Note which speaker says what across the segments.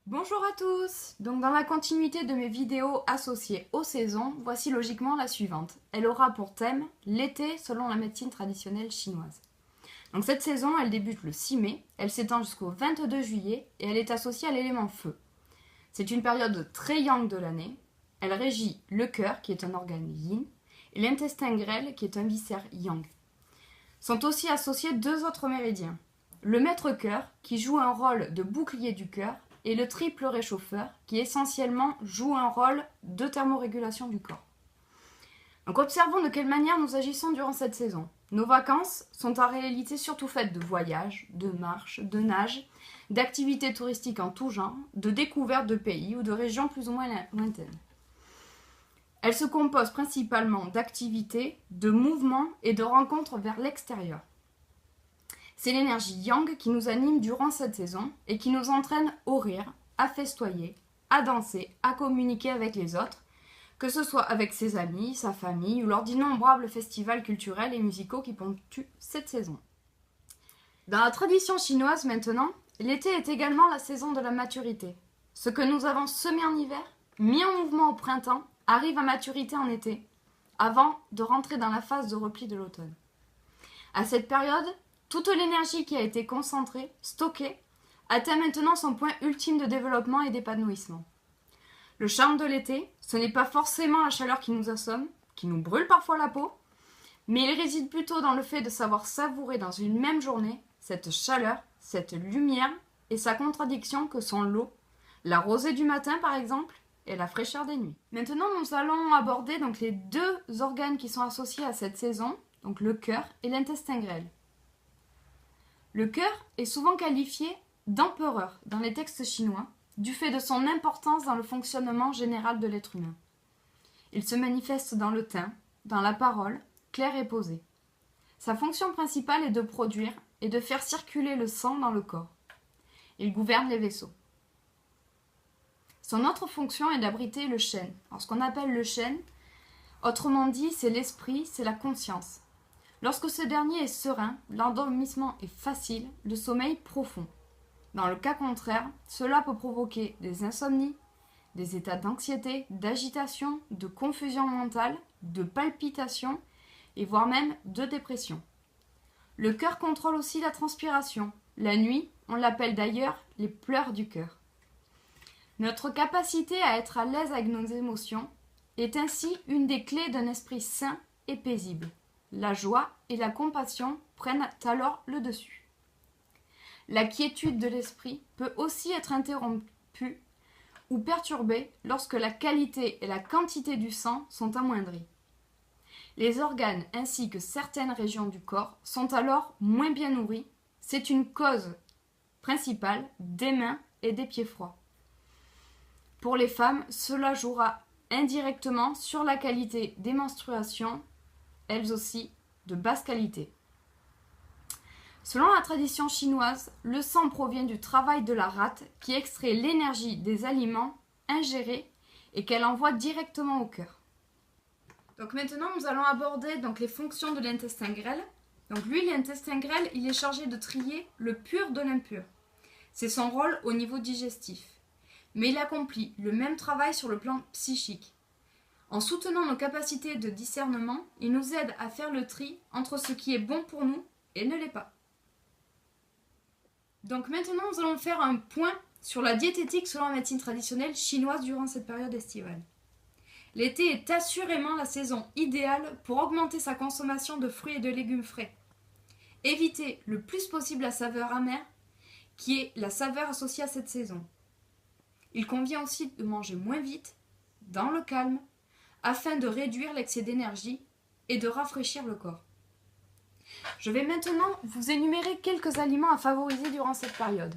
Speaker 1: Bonjour à tous! Donc dans la continuité de mes vidéos associées aux saisons, voici logiquement la suivante. Elle aura pour thème l'été selon la médecine traditionnelle chinoise. Donc cette saison, elle débute le 6 mai, elle s'étend jusqu'au 22 juillet et elle est associée à l'élément feu. C'est une période très yang de l'année. Elle régit le cœur, qui est un organe yin, et l'intestin grêle, qui est un viscère yang. Sont aussi associés deux autres méridiens. Le maître-cœur, qui joue un rôle de bouclier du cœur, et le triple réchauffeur, qui essentiellement joue un rôle de thermorégulation du corps. Donc observons de quelle manière nous agissons durant cette saison. Nos vacances sont en réalité surtout faites de voyages, de marches, de nage, d'activités touristiques en tout genre, de découvertes de pays ou de régions plus ou moins lointaines. Elles se composent principalement d'activités, de mouvements et de rencontres vers l'extérieur. C'est l'énergie yang qui nous anime durant cette saison et qui nous entraîne au rire, à festoyer, à danser, à communiquer avec les autres, que ce soit avec ses amis, sa famille ou lors d'innombrables festivals culturels et musicaux qui ponctuent cette saison. Dans la tradition chinoise maintenant, l'été est également la saison de la maturité. Ce que nous avons semé en hiver, mis en mouvement au printemps, arrive à maturité en été, avant de rentrer dans la phase de repli de l'automne. À cette période, toute l'énergie qui a été concentrée, stockée, atteint maintenant son point ultime de développement et d'épanouissement. Le charme de l'été, ce n'est pas forcément la chaleur qui nous assomme, qui nous brûle parfois la peau, mais il réside plutôt dans le fait de savoir savourer dans une même journée cette chaleur, cette lumière et sa contradiction que sont l'eau, la rosée du matin par exemple, et la fraîcheur des nuits. Maintenant, nous allons aborder donc les deux organes qui sont associés à cette saison, donc le cœur et l'intestin grêle. Le cœur est souvent qualifié d'empereur dans les textes chinois, du fait de son importance dans le fonctionnement général de l'être humain. Il se manifeste dans le teint, dans la parole, claire et posée. Sa fonction principale est de produire et de faire circuler le sang dans le corps. Il gouverne les vaisseaux. Son autre fonction est d'abriter le chêne. Alors, ce qu'on appelle le chêne, autrement dit, c'est l'esprit, c'est la conscience. Lorsque ce dernier est serein, l'endormissement est facile, le sommeil profond. Dans le cas contraire, cela peut provoquer des insomnies, des états d'anxiété, d'agitation, de confusion mentale, de palpitations et voire même de dépression. Le cœur contrôle aussi la transpiration. La nuit, on l'appelle d'ailleurs les pleurs du cœur. Notre capacité à être à l'aise avec nos émotions est ainsi une des clés d'un esprit sain et paisible. La joie et la compassion prennent alors le dessus. La quiétude de l'esprit peut aussi être interrompue ou perturbée lorsque la qualité et la quantité du sang sont amoindries. Les organes ainsi que certaines régions du corps sont alors moins bien nourris. C'est une cause principale des mains et des pieds froids. Pour les femmes, cela jouera indirectement sur la qualité des menstruations, elles aussi de basse qualité. Selon la tradition chinoise, le sang provient du travail de la rate qui extrait l'énergie des aliments ingérés et qu'elle envoie directement au cœur. Donc maintenant, nous allons aborder les fonctions de l'intestin grêle. Donc lui, l'intestin grêle, il est chargé de trier le pur de l'impur. C'est son rôle au niveau digestif. Mais il accomplit le même travail sur le plan psychique. En soutenant nos capacités de discernement, il nous aide à faire le tri entre ce qui est bon pour nous et ne l'est pas. Donc maintenant, nous allons faire un point sur la diététique selon la médecine traditionnelle chinoise durant cette période estivale. L'été est assurément la saison idéale pour augmenter sa consommation de fruits et de légumes frais. Évitez le plus possible la saveur amère, qui est la saveur associée à cette saison. Il convient aussi de manger moins vite, dans le calme, afin de réduire l'excès d'énergie et de rafraîchir le corps. Je vais maintenant vous énumérer quelques aliments à favoriser durant cette période.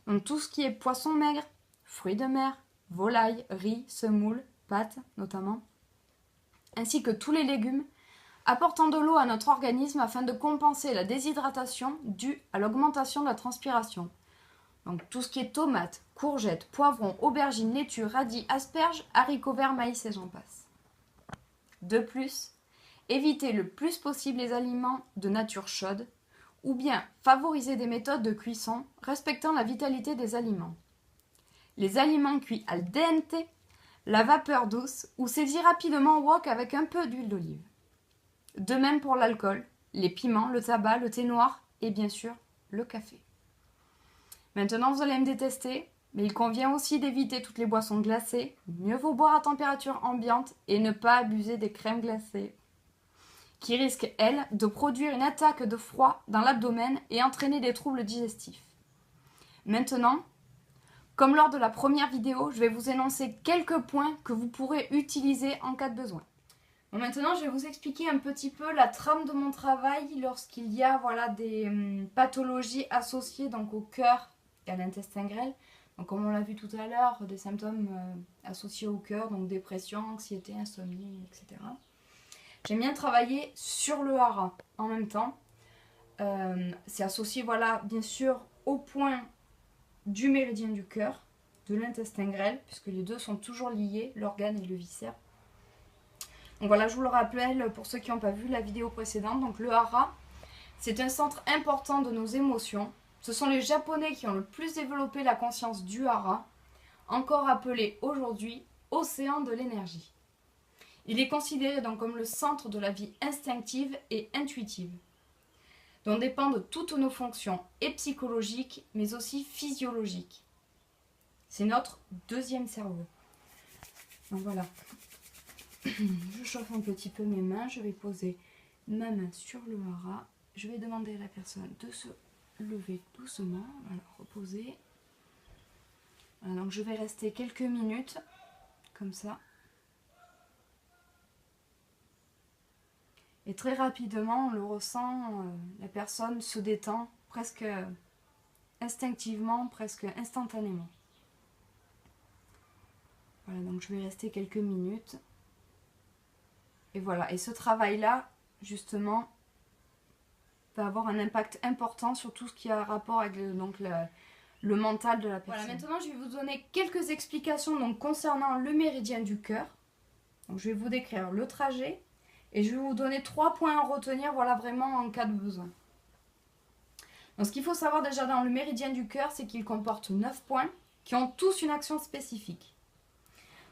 Speaker 1: Donc tout ce qui est poisson maigre, fruits de mer, volaille, riz, semoule, pâtes notamment, ainsi que tous les légumes, apportant de l'eau à notre organisme afin de compenser la déshydratation due à l'augmentation de la transpiration. Donc tout ce qui est tomates, courgettes, poivrons, aubergines, laitue, radis, asperges, haricots verts, maïs et j'en passe. De plus, évitez le plus possible les aliments de nature chaude ou bien favoriser des méthodes de cuisson respectant la vitalité des aliments. les aliments cuits al dente, la vapeur douce ou saisi rapidement au wok avec un peu d'huile d'olive. De même pour l'alcool, les piments, le tabac, le thé noir et bien sûr le café. Maintenant vous allez me détester, mais il convient aussi d'éviter toutes les boissons glacées. Mieux vaut boire à température ambiante et ne pas abuser des crèmes glacées, qui risquent, elles, de produire une attaque de froid dans l'abdomen et entraîner des troubles digestifs. Maintenant, comme lors de la première vidéo, je vais vous énoncer quelques points que vous pourrez utiliser en cas de besoin. Bon, maintenant, je vais vous expliquer un petit peu la trame de mon travail lorsqu'il y a des pathologies associées donc, au cœur et à l'intestin grêle. Donc, comme on l'a vu tout à l'heure, des symptômes associés au cœur, donc dépression, anxiété, insomnie, etc. J'aime bien travailler sur le hara en même temps. C'est associé, voilà, bien sûr, au point du méridien du cœur, de l'intestin grêle, puisque les deux sont toujours liés, l'organe et le viscère. Donc voilà, je vous le rappelle pour ceux qui n'ont pas vu la vidéo précédente. Donc le hara, c'est un centre important de nos émotions. Ce sont les Japonais qui ont le plus développé la conscience du hara, encore appelé aujourd'hui océan de l'énergie. Il est considéré donc comme le centre de la vie instinctive et intuitive, dont dépendent toutes nos fonctions, et psychologiques, mais aussi physiologiques. C'est notre deuxième cerveau. Donc voilà. Je chauffe un petit peu mes mains, je vais poser ma main sur le hara. Je vais demander à la personne de se lever doucement, voilà, reposer. Voilà, donc je vais rester quelques minutes, comme ça. Et très rapidement, on le ressent, la personne se détend presque instinctivement, presque instantanément. Voilà, donc je vais rester quelques minutes. Et voilà, et ce travail-là, justement, va avoir un impact important sur tout ce qui a rapport avec le mental de la personne. Voilà, maintenant je vais vous donner quelques explications donc, concernant le méridien du cœur. Donc, je vais vous décrire le trajet et je vais vous donner 3 points à retenir, voilà, vraiment en cas de besoin. Donc, ce qu'il faut savoir déjà dans le méridien du cœur, c'est qu'il comporte 9 points qui ont tous une action spécifique.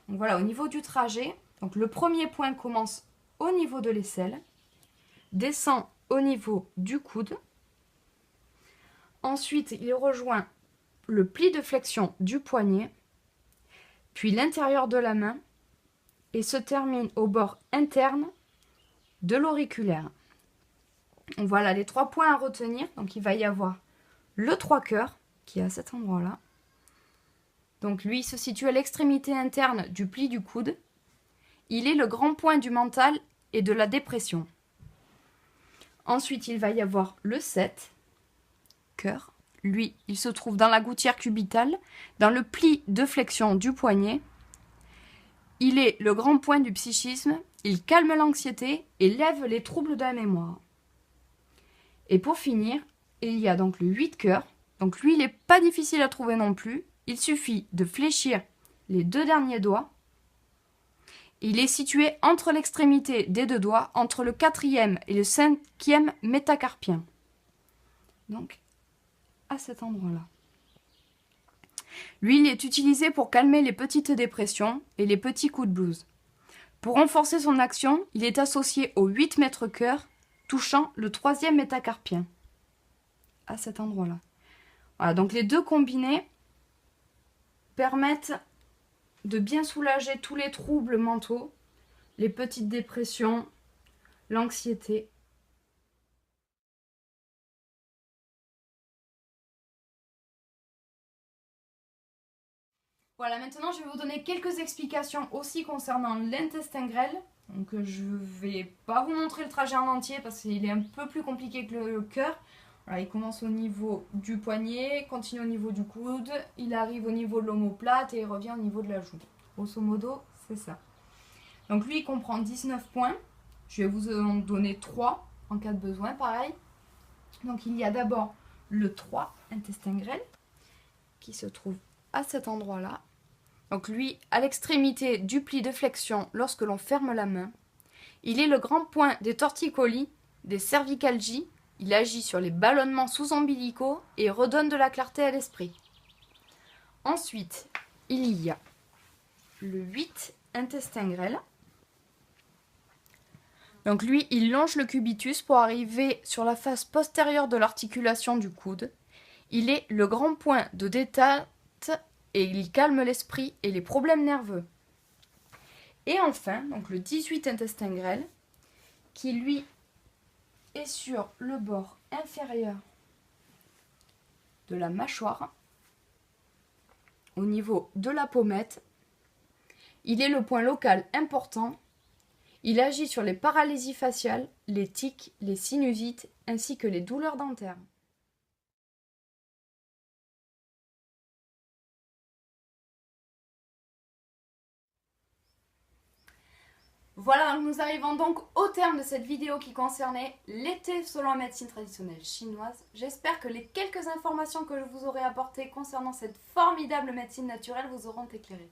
Speaker 1: Donc voilà, au niveau du trajet, donc le premier point commence au niveau de l'aisselle, descend au niveau du coude. Ensuite, il rejoint le pli de flexion du poignet, puis l'intérieur de la main et se termine au bord interne de l'auriculaire. Voilà les 3 points à retenir. Donc il va y avoir le 3 cœurs qui est à cet endroit-là. Donc lui il se situe à l'extrémité interne du pli du coude. Il est le grand point du mental et de la dépression. Ensuite, il va y avoir le 7, cœur. Lui, il se trouve dans la gouttière cubitale, dans le pli de flexion du poignet. Il est le grand point du psychisme, il calme l'anxiété et lève les troubles de la mémoire. Et pour finir, il y a donc le 8 cœur. Donc lui, il n'est pas difficile à trouver non plus. Il suffit de fléchir les 2 derniers doigts. Il est situé entre l'extrémité des 2 doigts, entre le 4e et le 5e métacarpien. Donc, à cet endroit-là. Lui, il est utilisé pour calmer les petites dépressions et les petits coups de blues. Pour renforcer son action, il est associé au 8 mètres cœur, touchant le 3e métacarpien. À cet endroit-là. Voilà, donc les 2 combinés permettent de bien soulager tous les troubles mentaux, les petites dépressions, l'anxiété. Voilà, maintenant je vais vous donner quelques explications aussi concernant l'intestin grêle. Donc je vais pas vous montrer le trajet en entier parce qu'il est un peu plus compliqué que le cœur. Voilà, il commence au niveau du poignet, continue au niveau du coude, il arrive au niveau de l'omoplate et il revient au niveau de la joue. Grosso modo, c'est ça. Donc lui, il comprend 19 points. Je vais vous en donner 3 en cas de besoin, pareil. Donc il y a d'abord le 3, intestin grêle, qui se trouve à cet endroit-là. Donc lui, à l'extrémité du pli de flexion, lorsque l'on ferme la main, il est le grand point des torticolis, des cervicalgies. Il agit sur les ballonnements sous-ombilicaux et redonne de la clarté à l'esprit. Ensuite, il y a le 8, intestin grêle. Donc lui, il longe le cubitus pour arriver sur la face postérieure de l'articulation du coude. Il est le grand point de détente et il calme l'esprit et les problèmes nerveux. Et enfin, donc le 18 intestin grêle, qui lui est sur le bord inférieur de la mâchoire, au niveau de la pommette. Il est le point local important. Il agit sur les paralysies faciales, les tics, les sinusites ainsi que les douleurs dentaires. Voilà, nous arrivons donc au terme de cette vidéo qui concernait l'été selon la médecine traditionnelle chinoise. J'espère que les quelques informations que je vous aurai apportées concernant cette formidable médecine naturelle vous auront éclairé.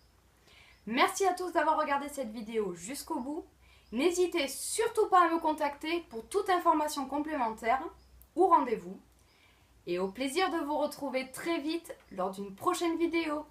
Speaker 1: Merci à tous d'avoir regardé cette vidéo jusqu'au bout. N'hésitez surtout pas à me contacter pour toute information complémentaire ou rendez-vous. Et au plaisir de vous retrouver très vite lors d'une prochaine vidéo.